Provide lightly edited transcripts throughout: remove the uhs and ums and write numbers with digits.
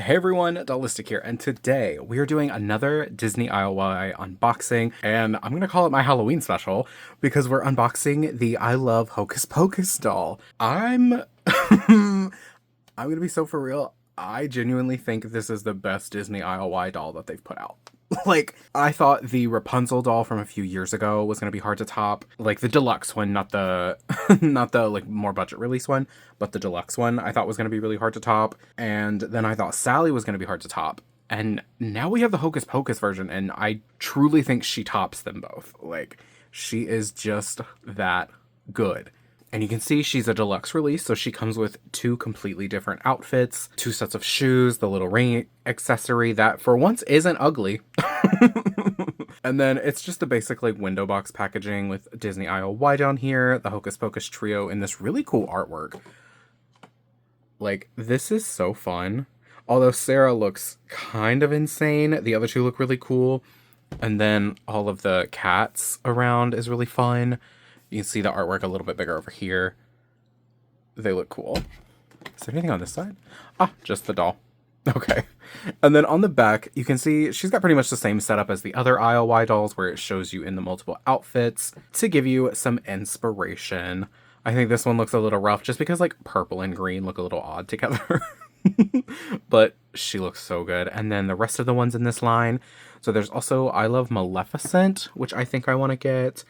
Hey everyone, Dollistic here, and today we are doing another Disney ILY unboxing, and I'm gonna call it my Halloween special because we're unboxing the I Love Hocus Pocus doll. I'm gonna be so for real. I genuinely think this is the best Disney ILY doll that they've put out. Like, I thought the Rapunzel doll from a few years ago was gonna be hard to top. Like the deluxe one, not the not the like more budget release one, but the deluxe one I thought was gonna be really hard to top. And then I thought Sally was gonna be hard to top. And now we have the Hocus Pocus version, and I truly think she tops them both. Like, she is just that good. And you can see she's a deluxe release, so she comes with two completely different outfits, two sets of shoes, the little ring accessory that for once isn't ugly. And then it's just the basic like window box packaging with Disney ILY down here, the Hocus Pocus trio in this really cool artwork. Like, this is so fun. Although Sarah looks kind of insane, the other two look really cool. And then all of the cats around is really fun. You can see the artwork a little bit bigger over here. They look cool. Is there anything on this side? Ah, just the doll. Okay. And then on the back, you can see she's got pretty much the same setup as the other ILY dolls, where it shows you in the multiple outfits to give you some inspiration. I think this one looks a little rough just because like purple and green look a little odd together. But she looks so good. And then the rest of the ones in this line. So there's also I Love Maleficent, which I think I want to get.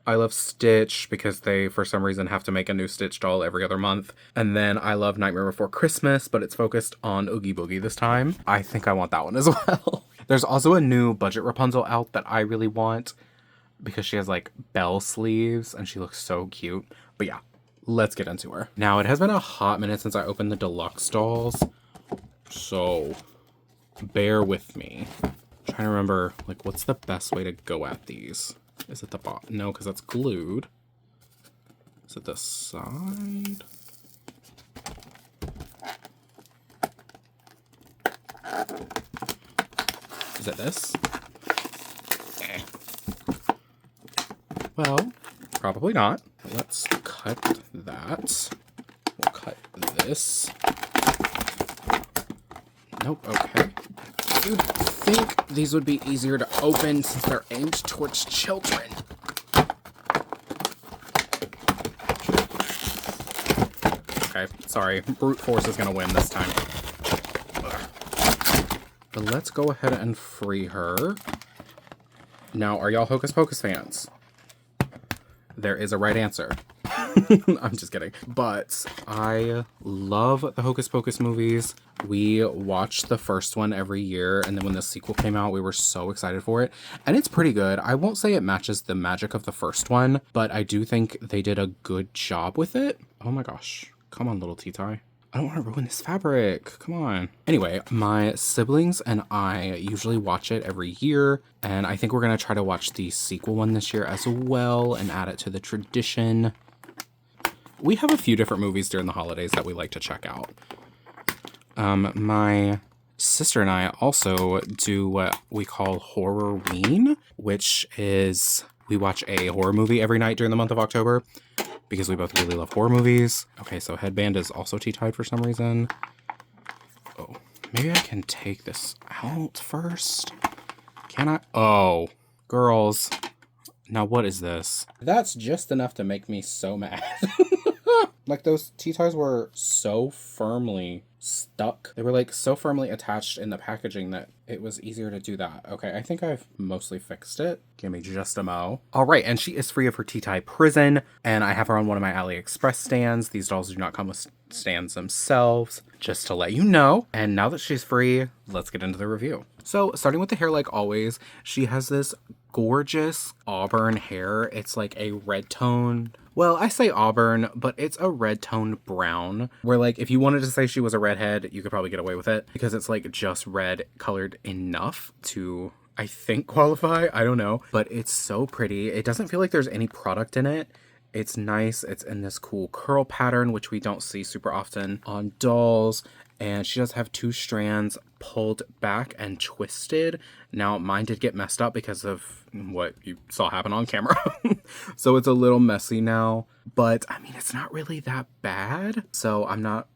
I Love Stitch, because they, for some reason, have to make a new Stitch doll every other month. And then I Love Nightmare Before Christmas, but it's focused on Oogie Boogie this time. I think I want that one as well. There's also a new budget Rapunzel out that I really want, because she has, like, bell sleeves, and she looks so cute. But yeah, let's get into her. Now, it has been a hot minute since I opened the deluxe dolls, so bear with me. I'm trying to remember, like, what's the best way to go at these? Is it the bottom? No, because that's glued. Is it the side? Is it this? Eh. Well, probably not. Let's cut that. We'll cut this. Nope, okay. You'd think these would be easier to open since they're aimed towards children. Okay, sorry. Brute force is gonna win this time. But let's go ahead and free her. Now, are y'all Hocus Pocus fans? There is a right answer. I'm just kidding. But I love the Hocus Pocus movies. We watched the first one every year, and then when the sequel came out, we were so excited for it. And it's pretty good. I won't say it matches the magic of the first one, but I do think they did a good job with it. Oh my gosh. Come on, little T-Tie. I don't want to ruin this fabric. Come on. Anyway, my siblings and I usually watch it every year, and I think we're going to try to watch the sequel one this year as well and add it to the tradition. We have a few different movies during the holidays that we like to check out. My sister and I also do what we call Horrorween, which is we watch a horror movie every night during the month of October because we both really love horror movies. Okay, so headband is also T-tied for some reason. Oh, maybe I can take this out first. Can I? Oh, girls. Now what is this? That's just enough to make me so mad. Like, those T-ties were so firmly stuck. They were, like, so firmly attached in the packaging that it was easier to do that. Okay, I think I've mostly fixed it. Give me just a mo. All right, and she is free of her T-tie prison, and I have her on one of my AliExpress stands. These dolls do not come with stands themselves, just to let you know. And now that she's free, let's get into the review. So, starting with the hair like always, she has this gorgeous auburn hair. It's like a red tone. Well, I say auburn, but it's a red toned brown, where like if you wanted to say she was a redhead, you could probably get away with it because it's like just red colored enough to, I think, qualify. I don't know, but it's so pretty. It doesn't feel like there's any product in it. It's nice. It's in this cool curl pattern, which we don't see super often on dolls. And she does have two strands pulled back and twisted. Now, mine did get messed up because of what you saw happen on camera. So it's a little messy now. But, I mean, it's not really that bad. So I'm not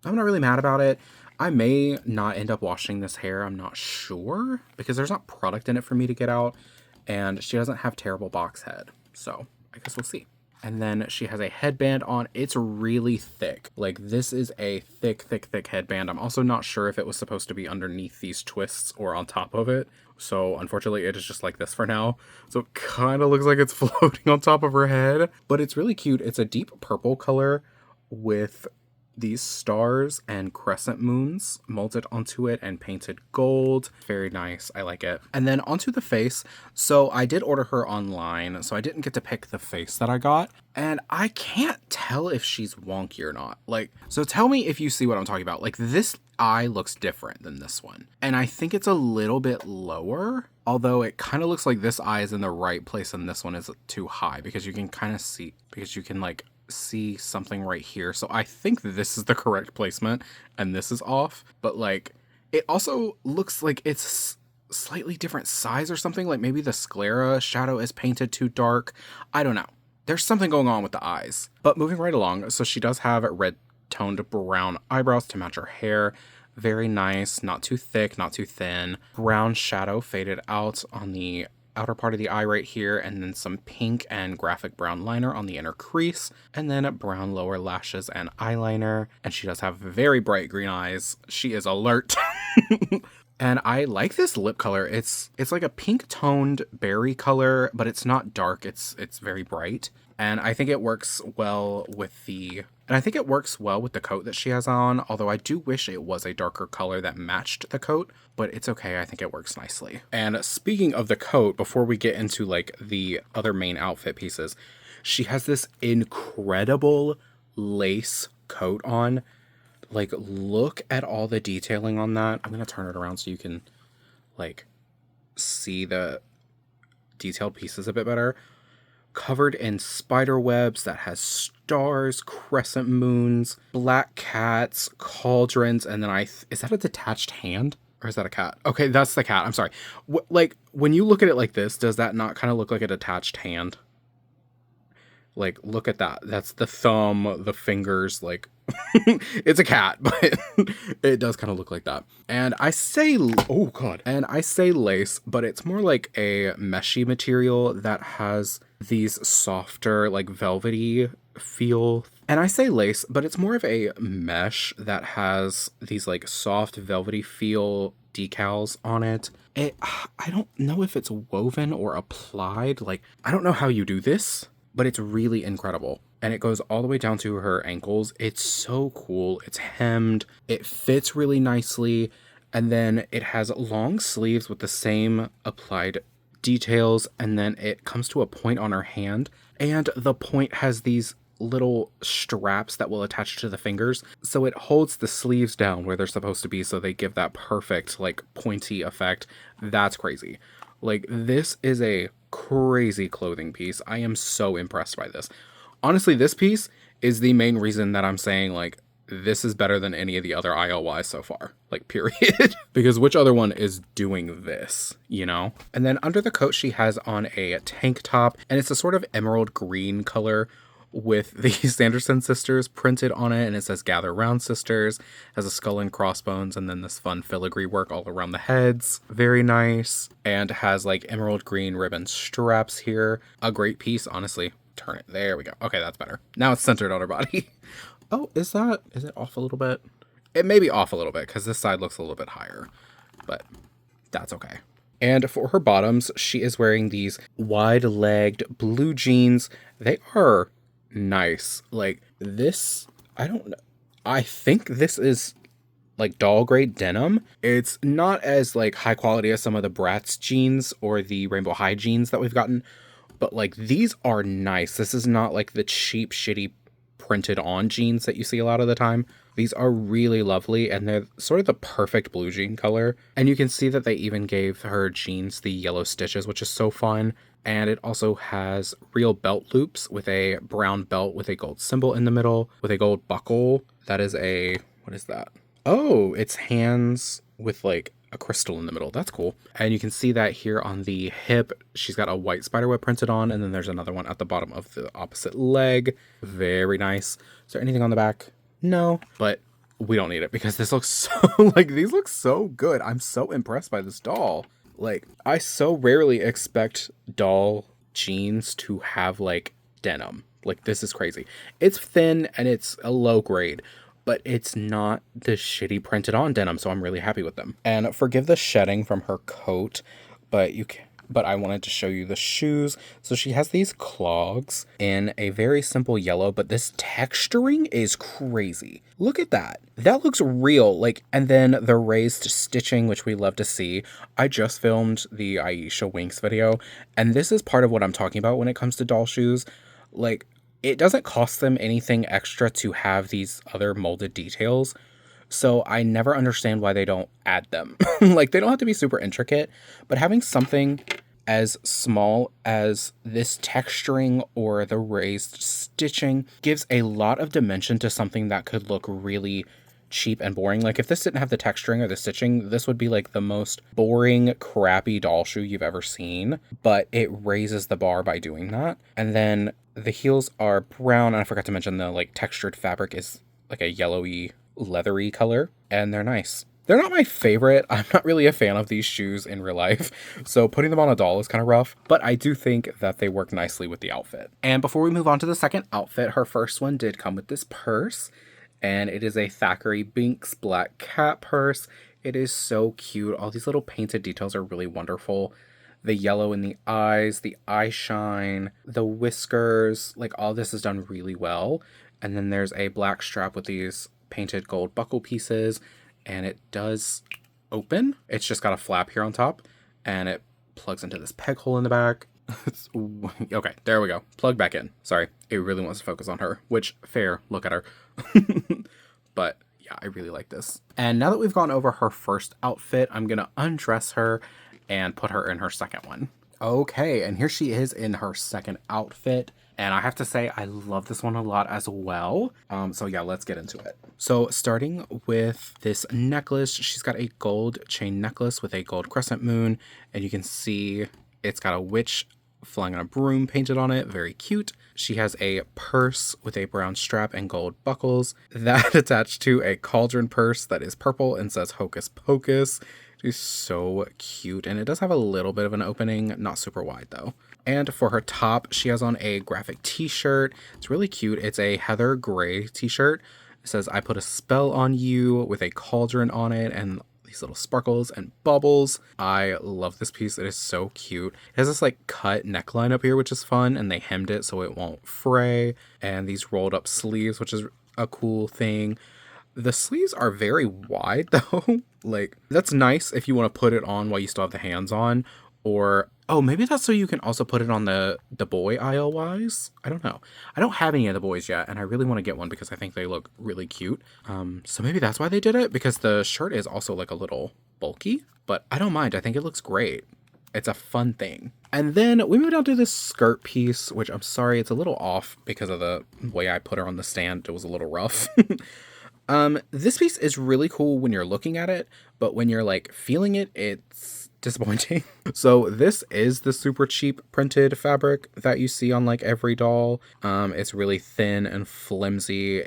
really mad about it. I may not end up washing this hair. I'm not sure because there's not product in it for me to get out. And she doesn't have terrible box head. So I guess we'll see. And then she has a headband on. It's really thick. Like, this is a thick, thick, thick headband. I'm also not sure if it was supposed to be underneath these twists or on top of it. So unfortunately, it is just like this for now. So it kind of looks like it's floating on top of her head. But it's really cute. It's a deep purple color with these stars and crescent moons molded onto it and painted gold. Very nice. I like it. And then onto the face. So I did order her online, so I didn't get to pick the face that I got. And I can't tell if she's wonky or not. Like, so tell me if you see what I'm talking about. Like, this eye looks different than this one. And I think it's a little bit lower, although it kind of looks like this eye is in the right place and this one is too high because you can kind of see, because you can like see something right here. So I think this is the correct placement and this is off, but like it also looks like it's slightly different size or something. Like maybe the sclera shadow is painted too dark. I don't know. There's something going on with the eyes. But moving right along, so she does have red toned brown eyebrows to match her hair. Very nice, not too thick, not too thin. Brown shadow faded out on the outer part of the eye right here, and then some pink and graphic brown liner on the inner crease, and then brown lower lashes and eyeliner. And she does have very bright green eyes. She is alert. And I like this lip color. It's like a pink toned berry color, but it's not dark. It's very bright. And I think it works well with the coat that she has on, although I do wish it was a darker color that matched the coat, but it's okay. I think it works nicely. And speaking of the coat, before we get into like the other main outfit pieces, she has this incredible lace coat on. Like, look at all the detailing on that. I'm going to turn it around so you can like see the detailed pieces a bit better. Covered in spider webs that has stars, crescent moons, black cats, cauldrons, and then is that a detached hand? Or is that a cat? Okay, that's the cat. I'm sorry. Like, when you look at it like this, does that not kind of look like a detached hand? Like, look at that. That's the thumb, the fingers, like, it's a cat, but it does kind of look like that. And I say lace, but it's more like a meshy material that has these softer, like, velvety feel. And I say lace, but it's more of a mesh that has these, like, soft, velvety feel decals on it. I don't know if it's woven or applied. Like, I don't know how you do this, but it's really incredible. And it goes all the way down to her ankles. It's so cool. It's hemmed. It fits really nicely. And then it has long sleeves with the same applied details. And then it comes to a point on her hand. And the point has these little straps that will attach to the fingers. So it holds the sleeves down where they're supposed to be. So they give that perfect, like, pointy effect. That's crazy. Like, this is a crazy clothing piece. I am so impressed by this. Honestly, this piece is the main reason that I'm saying, like, this is better than any of the other ILYs so far. Like, period. Because which other one is doing this, you know? And then under the coat, she has on a tank top, and it's a sort of emerald green color with the Sanderson sisters printed on it, and it says "Gather Round Sisters," has a skull and crossbones, and then this fun filigree work all around the heads. Very nice. And has like emerald green ribbon straps here. A great piece, honestly. Turn it. There we go. Okay, that's better. Now it's centered on her body. Oh, is it off a little bit? It may be off a little bit because this side looks a little bit higher, but that's okay. And for her bottoms, she is wearing these wide-legged blue jeans. They are nice. Like, this, I don't know. I think this is like doll grade denim. It's not as like high quality as some of the Bratz jeans or the Rainbow High jeans that we've gotten, but like these are nice. This is not like the cheap, shitty printed on jeans that you see a lot of the time. These are really lovely, and they're sort of the perfect blue jean color. And you can see that they even gave her jeans the yellow stitches, which is so fun. And it also has real belt loops with a brown belt with a gold symbol in the middle, with a gold buckle. That is what is that? Oh, it's hands with like a crystal in the middle. That's cool. And you can see that here on the hip, she's got a white spiderweb printed on, and then there's another one at the bottom of the opposite leg. Very nice. Is there anything on the back? No, but we don't need it because this looks so, like, these look so good. I'm so impressed by this doll. Like, I so rarely expect doll jeans to have, like, denim. Like, this is crazy. It's thin and it's a low grade, but it's not the shitty printed on denim, so I'm really happy with them. And forgive the shedding from her coat, but I wanted to show you the shoes. So she has these clogs in a very simple yellow, but this texturing is crazy. Look at that. That looks real. Like, and then the raised stitching, which we love to see. I just filmed the Aisha Winks video, and this is part of what I'm talking about when it comes to doll shoes. Like, it doesn't cost them anything extra to have these other molded details. So I never understand why they don't add them. Like, they don't have to be super intricate, but having something as small as this texturing or the raised stitching gives a lot of dimension to something that could look really cheap and boring. Like, if this didn't have the texturing or the stitching, this would be like the most boring, crappy doll shoe you've ever seen, but it raises the bar by doing that. And then the heels are brown, and I forgot to mention the, like, textured fabric is like a yellowy, leathery color, and they're nice. They're not my favorite. I'm not really a fan of these shoes in real life, so putting them on a doll is kind of rough, but I do think that they work nicely with the outfit. And before we move on to the second outfit, her first one did come with this purse, and it is a Thackeray Binks black cat purse. It is so cute. All these little painted details are really wonderful. The yellow in the eyes, the eye shine, the whiskers, like, all this is done really well. And then there's a black strap with these painted gold buckle pieces, and it does open. It's just got a flap here on top, and it plugs into this peg hole in the back. Okay, there we go. Plug back in. Sorry, it really wants to focus on her, which, fair, look at her. But yeah, I really like this. And now that we've gone over her first outfit, I'm gonna undress her and put her in her second one. Okay, and here she is in her second outfit. And I have to say, I love this one a lot as well. So yeah, let's get into it. So starting with this necklace, she's got a gold chain necklace with a gold crescent moon. And you can see it's got a witch flying on a broom painted on it. Very cute. She has a purse with a brown strap and gold buckles. That attached to a cauldron purse that is purple and says Hocus Pocus. It's so cute, and it does have a little bit of an opening, not super wide though. And for her top, she has on a graphic t-shirt. It's really cute. It's a heather gray t-shirt. It says, "I put a spell on you," with a cauldron on it and these little sparkles and bubbles. I love this piece. It is so cute. It has this, like, cut neckline up here, which is fun, and they hemmed it so it won't fray. And these rolled up sleeves, which is a cool thing. The sleeves are very wide though. Like, that's nice if you want to put it on while you still have the hands on, or, oh, maybe that's so you can also put it on the boy ILYs. I don't know. I don't have any of the boys yet, and I really want to get one because I think they look really cute. So maybe that's why they did it, because the shirt is also, like, a little bulky, but I don't mind. I think it looks great. It's a fun thing. And then we moved on to this skirt piece, which I'm sorry, it's a little off because of the way I put her on the stand. It was a little rough. This piece is really cool when you're looking at it, but when you're, like, feeling it, it's disappointing. So this is the super cheap printed fabric that you see on, like, every doll. It's really thin and flimsy.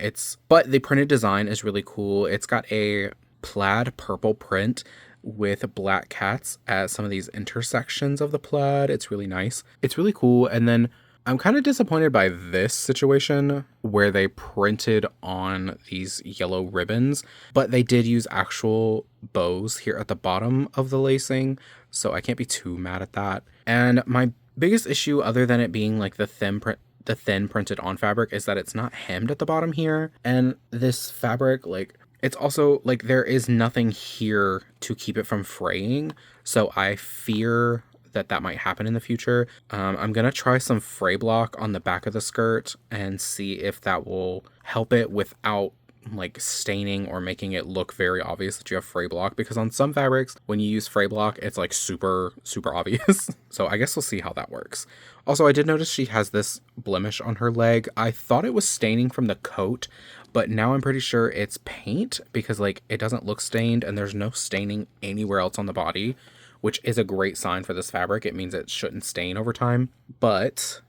But the printed design is really cool. It's got a plaid purple print with black cats at some of these intersections of the plaid. It's really nice. It's really cool. And then I'm kind of disappointed by this situation where they printed on these yellow ribbons, but they did use actual bows here at the bottom of the lacing, so I can't be too mad at that. And my biggest issue, other than it being, like, the thin printed on fabric, is that it's not hemmed at the bottom here. And this fabric, like, it's also, like, there is nothing here to keep it from fraying, so I fear that might happen in the future. I'm gonna try some fray block on the back of the skirt and see if that will help it without, like, staining or making it look very obvious that you have fray block, because on some fabrics, when you use fray block, it's, like, super obvious. So I guess we'll see how that works. Also, I did notice she has this blemish on her leg. I thought it was staining from the coat, but now I'm pretty sure it's paint, because, like, it doesn't look stained and there's no staining anywhere else on the body, which is a great sign for this fabric. It means it shouldn't stain over time. But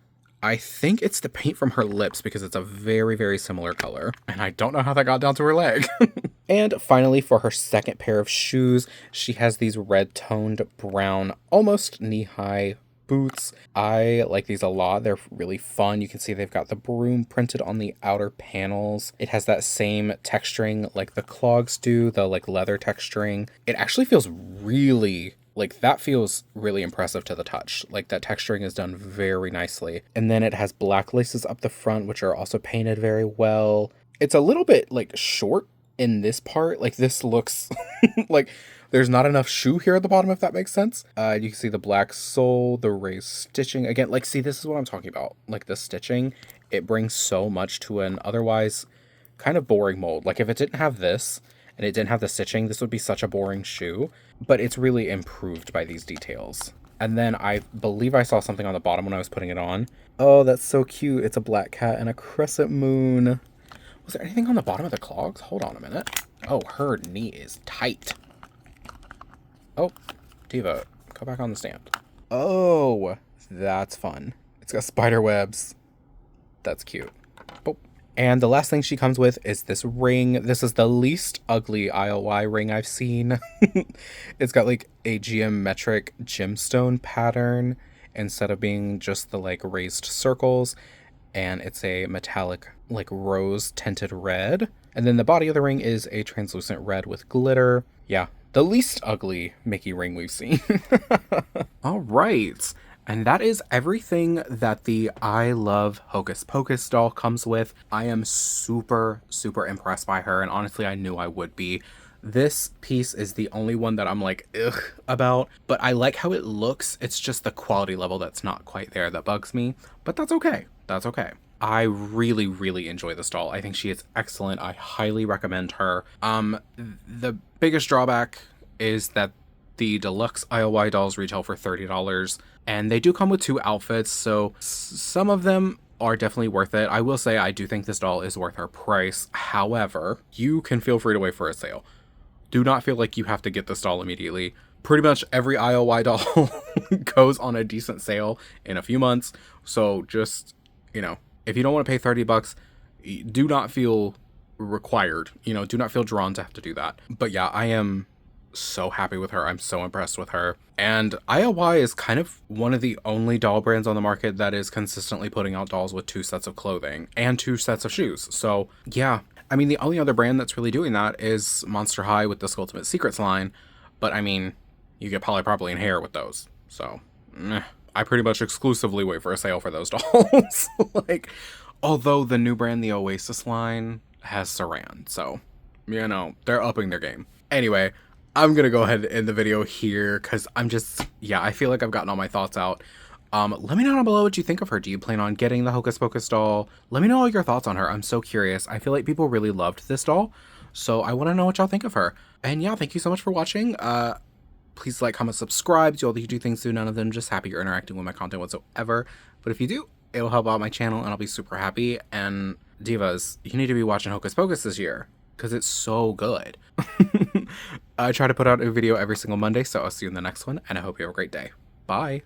I think it's the paint from her lips, because it's a very, very similar color. And I don't know how that got down to her leg. And finally, for her second pair of shoes, she has these red-toned brown, almost knee-high boots. I like these a lot. They're really fun. You can see they've got the broom printed on the outer panels. It has that same texturing like the clogs do, the like leather texturing. It actually feels really like that feels really impressive to the touch. Like that texturing is done very nicely. And then it has black laces up the front, which are also painted very well. It's a little bit like short in this part. Like this looks like there's not enough shoe here at the bottom, if that makes sense. You can see the black sole, the raised stitching. Again, like, see, this is what I'm talking about. Like the stitching, it brings so much to an otherwise kind of boring mold. Like if it didn't have this and it didn't have the stitching, this would be such a boring shoe, but it's really improved by these details. And then I believe I saw something on the bottom when I was putting it on. Oh, that's so cute. It's a black cat and a crescent moon. Was there anything on the bottom of the clogs? Hold on a minute. Oh, her knee is tight. Oh, Diva, go back on the stand. Oh, that's fun. It's got spider webs. That's cute. Oh. And the last thing she comes with is this ring. This is the least ugly ILY ring I've seen. It's got like a geometric gemstone pattern instead of being just the like raised circles. And it's a metallic like rose tinted red. And then the body of the ring is a translucent red with glitter. Yeah, the least ugly Mickey ring we've seen. All right. And that is everything that the I Love Hocus Pocus doll comes with. I am super, super impressed by her. And honestly, I knew I would be. This piece is the only one that I'm like, ugh, about. But I like how it looks. It's just the quality level that's not quite there that bugs me. But that's okay. That's okay. I really, really enjoy this doll. I think she is excellent. I highly recommend her. The biggest drawback is that the deluxe ILY dolls retail for $30, and they do come with 2 outfits, so some of them are definitely worth it. I will say I do think this doll is worth her price. However, you can feel free to wait for a sale. Do not feel like you have to get this doll immediately. Pretty much every ILY doll goes on a decent sale in a few months, so just, you know, if you don't want to pay $30, do not feel required, do not feel drawn to have to do that. But yeah, I am so happy with her. I'm so impressed with her. And ILY is kind of one of the only doll brands on the market that is consistently putting out dolls with 2 sets of clothing and 2 sets of shoes. So yeah, I mean, the only other brand that's really doing that is Monster High with the Ultimate Secrets line. But I mean, you get polypropylene hair with those. So I pretty much exclusively wait for a sale for those dolls. Like, although the new brand, the Oasis line, has Saran. So, they're upping their game. Anyway, I'm going to go ahead and end the video here because I feel like I've gotten all my thoughts out. Let me know down below what you think of her. Do you plan on getting the Hocus Pocus doll? Let me know all your thoughts on her. I'm so curious. I feel like people really loved this doll, so I want to know what y'all think of her. And yeah, thank you so much for watching. Please like, comment, subscribe. Do all the YouTube things, do none of them. Just happy you're interacting with my content whatsoever. But if you do, it will help out my channel and I'll be super happy. And divas, you need to be watching Hocus Pocus this year because it's so good. I try to put out a video every single Monday, so I'll see you in the next one, and I hope you have a great day. Bye.